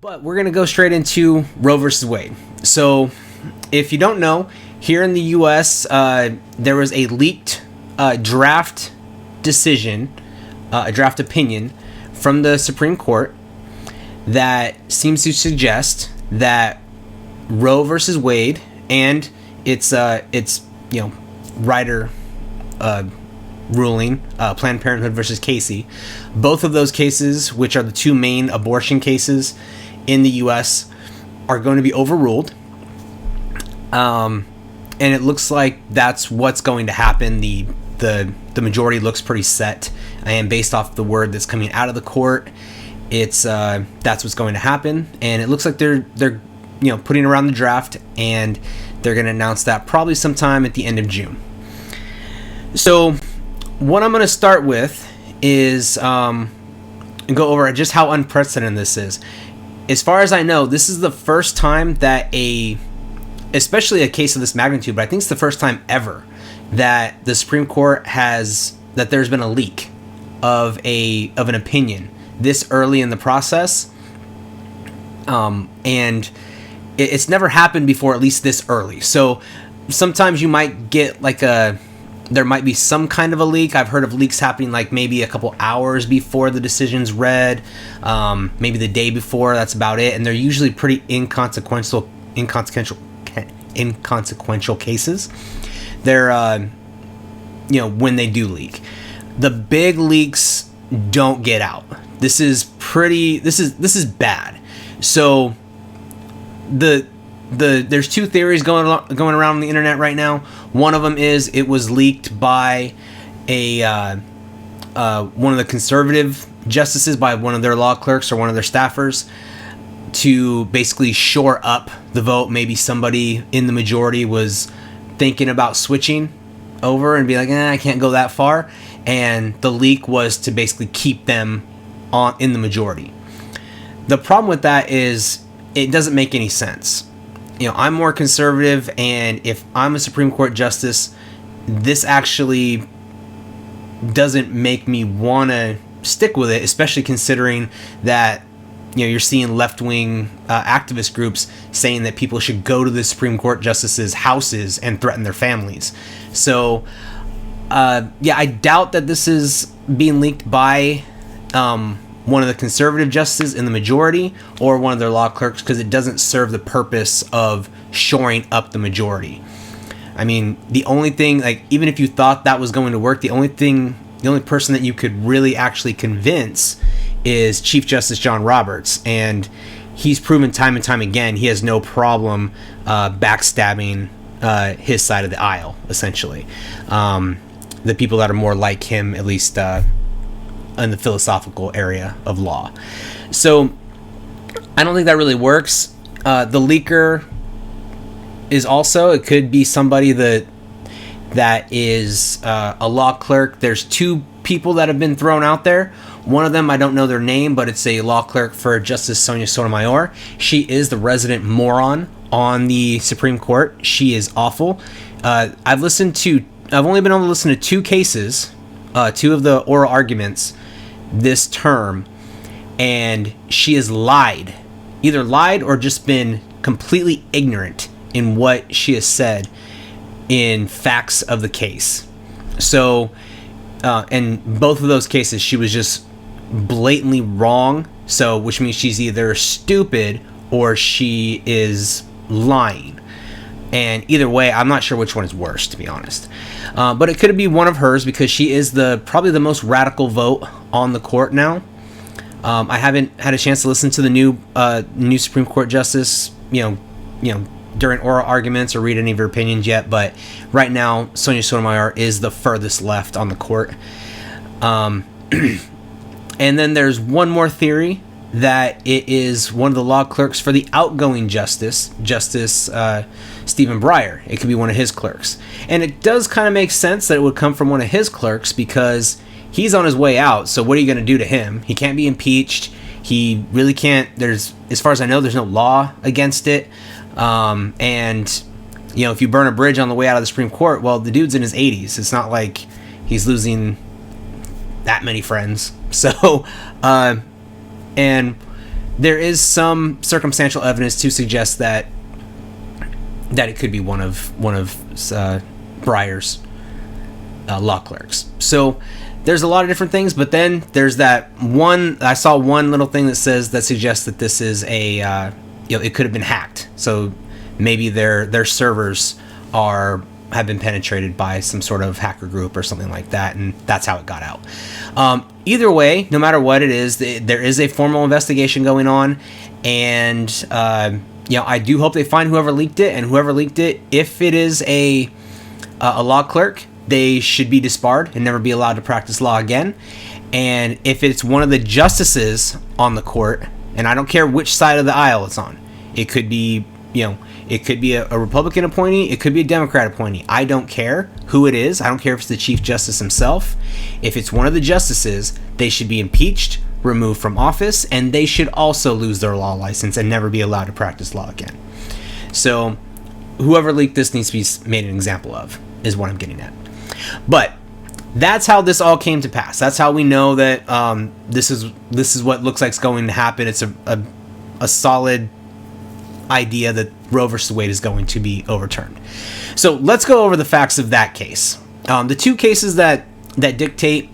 But we're going to go straight into Roe versus Wade. So, if you don't know, here in the U.S., there was a leaked draft decision, a draft opinion from the Supreme Court that seems to suggest that Roe versus Wade and its writer ruling, Planned Parenthood versus Casey, both of those cases, which are the two main abortion cases in the U.S., are going to be overruled. And it looks like that's what's going to happen. The majority looks pretty set, and based off the word that's coming out of the court, it's that's what's going to happen. And it looks like they're putting around the draft, and they're going to announce that probably sometime at the end of June. So what I'm going to start with is go over just how unprecedented this is. As far as I know, this is the first time that especially a case of this magnitude, but I think it's the first time ever that the Supreme Court that there's been a leak of an opinion this early in the process. And it's never happened before, at least this early. So sometimes you might get there might be some kind of a leak. I've heard of leaks happening like maybe a couple hours before the decision's read, maybe the day before. That's about it. And they're usually pretty inconsequential cases. They're, when they do leak. The big leaks don't get out. This is bad. So there's two theories going around on the internet right now. One of them is it was leaked by one of the conservative justices, by one of their law clerks or one of their staffers, to basically shore up the vote. Maybe somebody in the majority was thinking about switching over and be like, I can't go that far. And the leak was to basically keep them in the majority. The problem with that is it doesn't make any sense. I'm more conservative, and if I'm a Supreme Court justice, this actually doesn't make me want to stick with it, especially considering that you're seeing left-wing activist groups saying that people should go to the Supreme Court justices' houses and threaten their families. So, I doubt that this is being leaked by one of the conservative justices in the majority or one of their law clerks, because it doesn't serve the purpose of shoring up the majority. I mean, the only thing, even if you thought that was going to work, the only person that you could really actually convince is Chief Justice John Roberts, and he's proven time and time again he has no problem backstabbing his side of the aisle, essentially. The people that are more like him, at least in the philosophical area of law. So I don't think that really works. The leaker is also, it could be somebody that is a law clerk. There's two people that have been thrown out there. One of them, I don't know their name, but it's a law clerk for Justice Sonia Sotomayor. She is the resident moron on the Supreme Court. She is awful. I've only been able to listen to two cases, two of the oral arguments this term, and she has either lied or just been completely ignorant in what she has said in facts of the case. So, in both of those cases, she was just blatantly wrong. So, which means she's either stupid or she is lying. And either way, I'm not sure which one is worse, to be honest. But it could be one of hers, because she is probably the most radical vote on the court now. I haven't had a chance to listen to the new Supreme Court justice, during oral arguments or read any of her opinions yet. But right now, Sonia Sotomayor is the furthest left on the court. And then there's one more theory, that it is one of the law clerks for the outgoing Justice Stephen Breyer. It could be one of his clerks. And it does kind of make sense that it would come from one of his clerks, because he's on his way out. So what are you going to do to him? He can't be impeached. He really can't. As far as I know, there's no law against it. And, if you burn a bridge on the way out of the Supreme Court, well, the dude's in his 80s. It's not like he's losing that many friends. So, and there is some circumstantial evidence to suggest that it could be one of Breyer's law clerks. So there's a lot of different things, but then there's that one. I saw one little thing that suggests that this is a it could have been hacked. So maybe their servers have been penetrated by some sort of hacker group or something like that, and that's how it got out. Either way, no matter what it is, there is a formal investigation going on, and I do hope they find whoever leaked it, and whoever leaked it, if it is a law clerk, they should be disbarred and never be allowed to practice law again. And if it's one of the justices on the court, and I don't care which side of the aisle it's on, it could be, it could be a Republican appointee, it could be a Democrat appointee. I don't care who it is. I don't care if it's the Chief Justice himself. If it's one of the justices, they should be impeached, removed from office, and they should also lose their law license and never be allowed to practice law again. So whoever leaked this needs to be made an example of, is what I'm getting at. But that's how this all came to pass. That's how we know that this is what looks like is going to happen. It's a solid idea that Roe versus Wade is going to be overturned. So let's go over the facts of that case. The two cases that dictate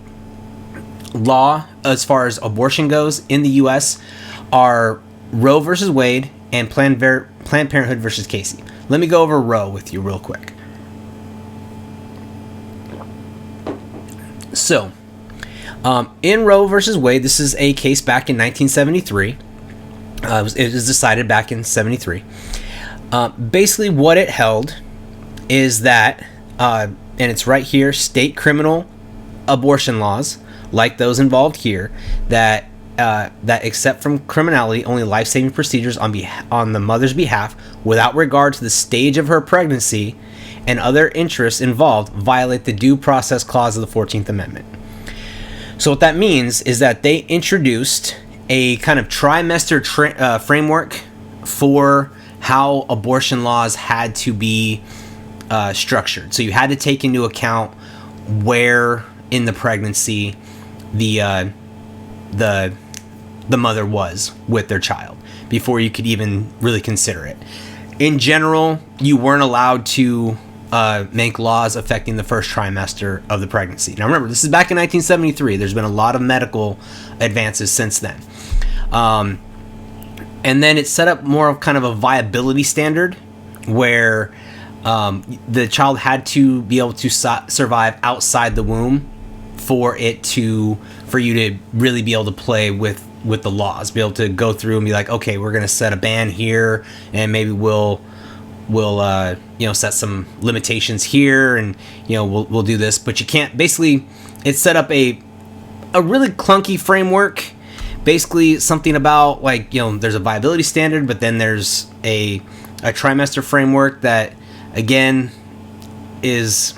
law as far as abortion goes in the U.S. are Roe versus Wade and Planned Parenthood versus Casey. Let me go over Roe with you real quick. So, in Roe versus Wade, this is a case back in 1973. It was decided back in 73. Basically, what it held is that, and it's right here, state criminal abortion laws, like those involved here, that except from criminality, only life-saving procedures on the mother's behalf, without regard to the stage of her pregnancy and other interests involved, violate the Due Process Clause of the 14th Amendment. So what that means is that they introduced a kind of trimester framework for how abortion laws had to be structured. So you had to take into account where in the pregnancy the mother was with their child before you could even really consider it. In general, you weren't allowed to make laws affecting the first trimester of the pregnancy. Now remember, this is back in 1973. There's been a lot of medical advances since then. And then it set up more of kind of a viability standard where the child had to be able to survive outside the womb for you to really be able to play with the laws, be able to go through and be like, okay, we're going to set a ban here, and maybe we'll set some limitations here, and we'll do this, but you can't. Basically, it set up a really clunky framework. Basically, something about there's a viability standard, but then there's a trimester framework that again it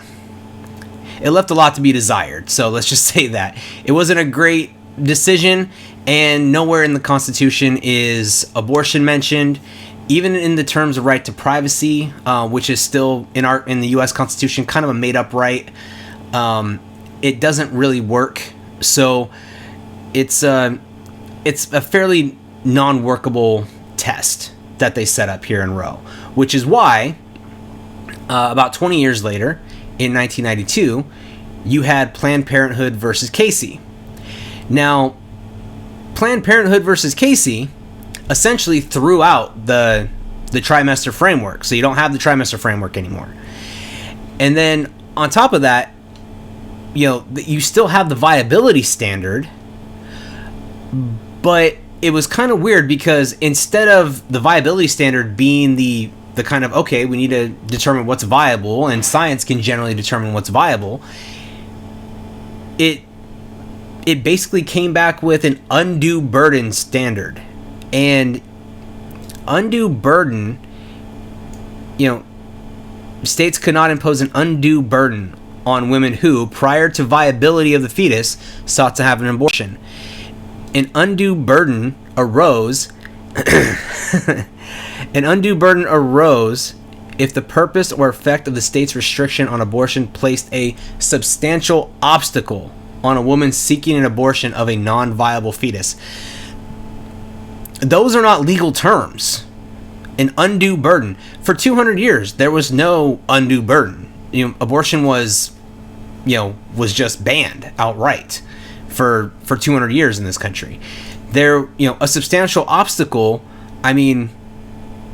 left a lot to be desired. So let's just say that it wasn't a great decision, and nowhere in the Constitution is abortion mentioned. Even in the terms of right to privacy, which is still in the U.S. Constitution kind of a made-up right, it doesn't really work. So it's a fairly non-workable test that they set up here in Roe, which is why about 20 years later, in 1992, you had Planned Parenthood versus Casey. Now, Planned Parenthood versus Casey essentially threw out the trimester framework, so you don't have the trimester framework anymore. And then on top of that, you still have the viability standard, but it was kind of weird because instead of the viability standard being the kind of, okay, we need to determine what's viable, and science can generally determine what's viable, it basically came back with an undue burden standard. And undue burden, states could not impose an undue burden on women who, prior to viability of the fetus, sought to have an abortion. An undue burden arose if the purpose or effect of the state's restriction on abortion placed a substantial obstacle on a woman seeking an abortion of a non-viable fetus. those are not legal terms. An undue burden. For 200 years, there was no undue burden. Abortion was just banned outright for 200 years in this country. A substantial obstacle. I mean,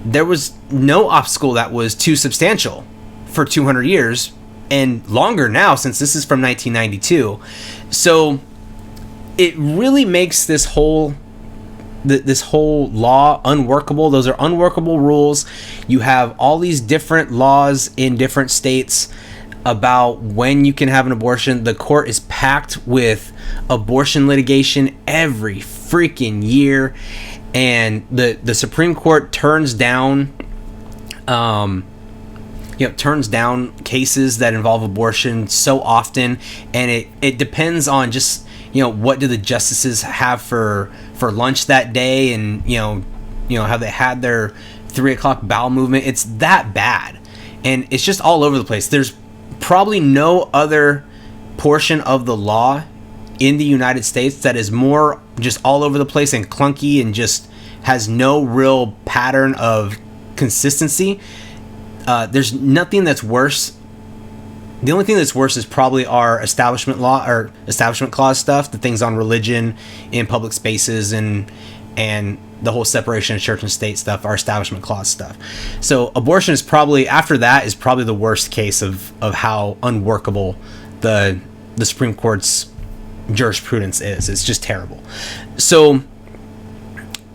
there was no obstacle that was too substantial for 200 years and longer now, since this is from 1992. So it really makes this whole law unworkable. Those are unworkable rules. You have all these different laws in different states about when you can have an abortion. The court is packed with abortion litigation every freaking year, and the Supreme Court turns down cases that involve abortion so often, and it depends on just what do the justices have for lunch that day, and how they had their 3 o'clock bowel movement. It's that bad, and it's just all over the place. There's probably no other portion of the law in the United States that is more just all over the place and clunky and just has no real pattern of consistency. There's nothing that's worse. The only thing that's worse is probably our establishment law or establishment clause stuff, the things on religion in public spaces and the whole separation of church and state stuff, our establishment clause stuff. So abortion is probably, after that, is probably the worst case of how unworkable the Supreme Court's jurisprudence is. It's just terrible. So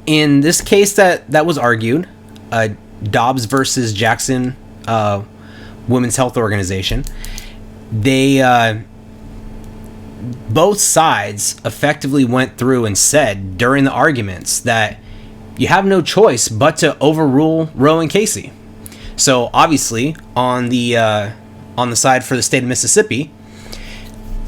in this case that was argued, Dobbs versus Jackson Women's Health Organization, they both sides effectively went through and said during the arguments that you have no choice but to overrule Roe and Casey. So obviously on the side for the state of Mississippi,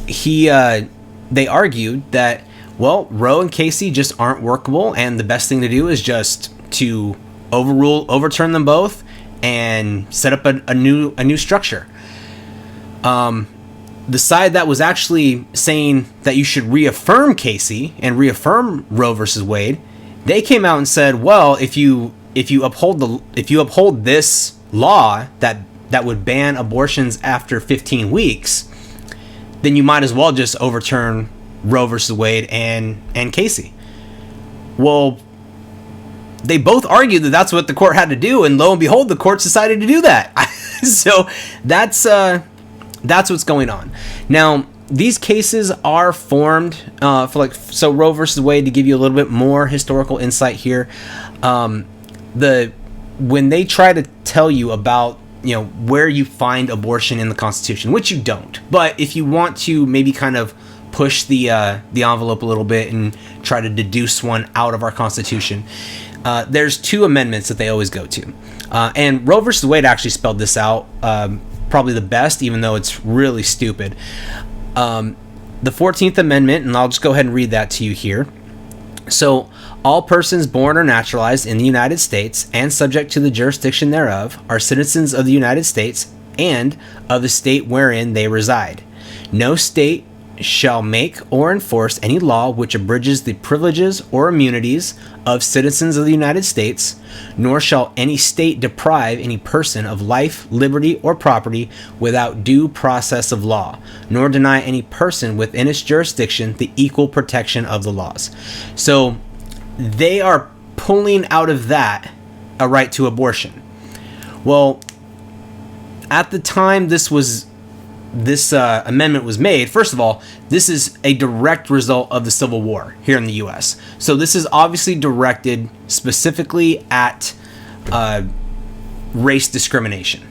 they argued that, well, Roe and Casey just aren't workable, and the best thing to do is just to overturn them both and set up a new structure. The side that was actually saying that you should reaffirm Casey and reaffirm Roe versus Wade, they came out and said, well, if you uphold this law that would ban abortions after 15 weeks, then you might as well just overturn Roe versus Wade and Casey. Well, they both argued that that's what the court had to do, and lo and behold, the courts decided to do that. So that's what's going on. Now, these cases are formed so Roe versus Wade, to give you a little bit more historical insight here, when they try to tell you about where you find abortion in the Constitution, which you don't, but if you want to maybe kind of push the envelope a little bit and try to deduce one out of our Constitution, there's 2 amendments that they always go to, and Roe versus Wade actually spelled this out probably the best, even though it's really stupid. The 14th Amendment, and I'll just go ahead and read that to you here. So, all persons born or naturalized in the United States and subject to the jurisdiction thereof are citizens of the United States and of the state wherein they reside. No state shall make or enforce any law which abridges the privileges or immunities of citizens of the United States, nor shall any state deprive any person of life, liberty, or property without due process of law, nor deny any person within its jurisdiction the equal protection of the laws. So they are pulling out of that a right to abortion. Well, at the time this amendment was made, first of all, this is a direct result of the Civil War here in the U.S. So this is obviously directed specifically at race discrimination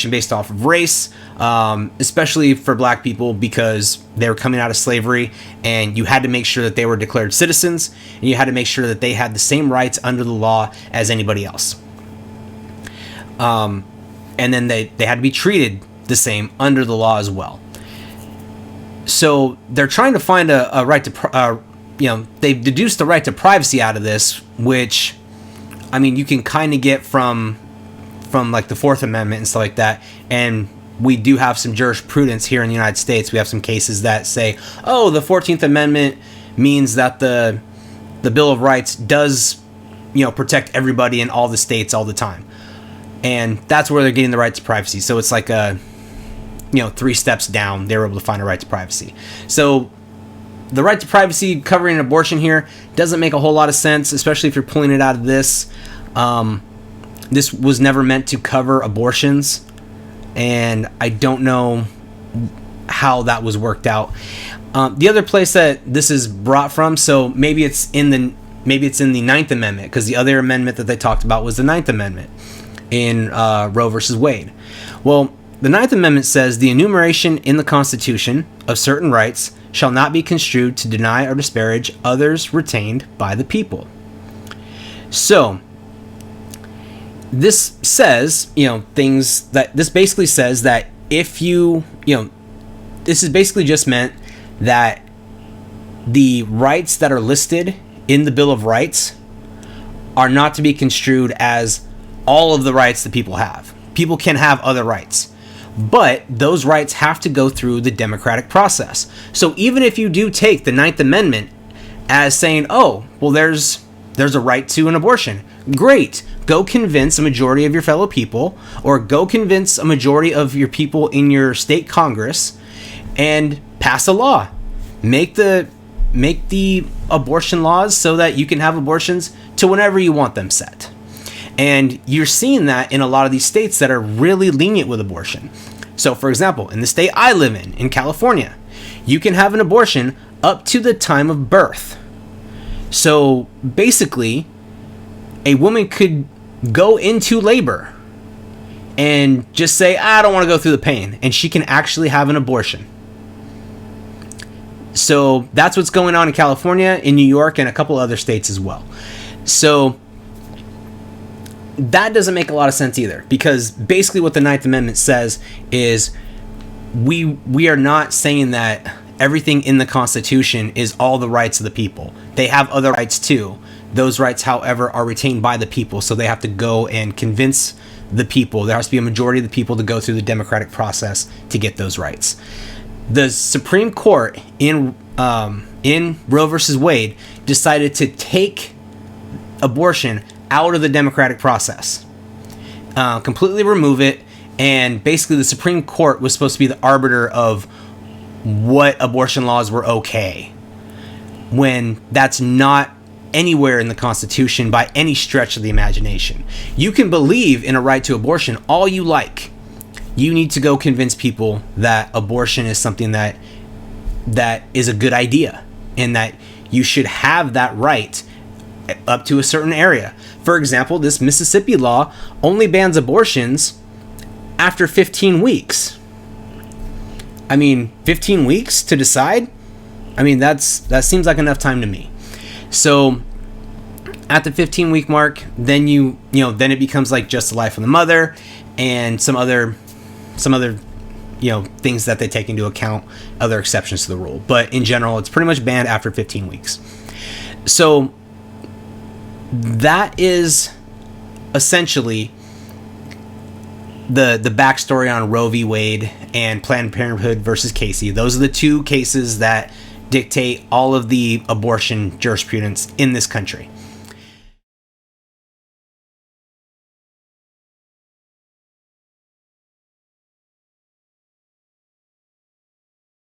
based off of race, especially for black people, because they were coming out of slavery, and you had to make sure that they were declared citizens, and you had to make sure that they had the same rights under the law as anybody else. And then they had to be treated the same under the law as well. So they're trying to find a right to, they've deduced the right to privacy out of this, which, I mean, you can kind of get from like the 4th Amendment and stuff like that. And we do have some jurisprudence here in the United States. We have some cases that say, oh, the 14th Amendment means that the Bill of Rights does protect everybody in all the states all the time. And that's where they're getting the right to privacy. So it's like 3 steps down, they were able to find a right to privacy. So the right to privacy covering abortion here doesn't make a whole lot of sense, especially if you're pulling it out of this. This was never meant to cover abortions, and I don't know how that was worked out. The other place that this is brought from, so maybe it's in the Ninth Amendment, because the other amendment that they talked about was the Ninth Amendment in Roe versus Wade. Well, the Ninth Amendment says the enumeration in the Constitution of certain rights shall not be construed to deny or disparage others retained by the people. So this says, things that this basically says that if this is basically just meant that the rights that are listed in the Bill of Rights are not to be construed as all of the rights that people have. People can have other rights, but those rights have to go through the democratic process. So even if you do take the Ninth Amendment as saying, oh, well, there's a right to an abortion, great, go convince a majority of your fellow people, or go convince a majority of your people in your state Congress and pass a law. Make the abortion laws so that you can have abortions to whenever you want them set. And you're seeing that in a lot of these states that are really lenient with abortion. So, for example, in the state I live in California, you can have an abortion up to the time of birth. So, basically, a woman could go into labor and just say, I don't want to go through the pain, and she can actually have an abortion. So, that's what's going on in California, in New York, and a couple other states as well. So that doesn't make a lot of sense either, because basically what the Ninth Amendment says is we are not saying that everything in the Constitution is all the rights of the people. They have other rights too. Those rights, however, are retained by the people, so they have to go and convince the people. There has to be a majority of the people to go through the democratic process to get those rights. The Supreme Court in Roe versus Wade decided to take abortion out of the democratic process, completely remove it, and basically the Supreme Court was supposed to be the arbiter of what abortion laws were okay, when that's not anywhere in the Constitution by any stretch of the imagination. You can believe in a right to abortion all you like. You need to go convince people that abortion is something that is a good idea, and that you should have that right up to a certain area. For example, this Mississippi law only bans abortions after 15 weeks. 15 weeks to decide? That seems like enough time to me. So at the 15-week mark, then then it becomes like just the life of the mother and some other things that they take into account, other exceptions to the rule. But in general, it's pretty much banned after 15 weeks. So that is essentially the backstory on Roe v. Wade and Planned Parenthood versus Casey. Those are the two cases that dictate all of the abortion jurisprudence in this country.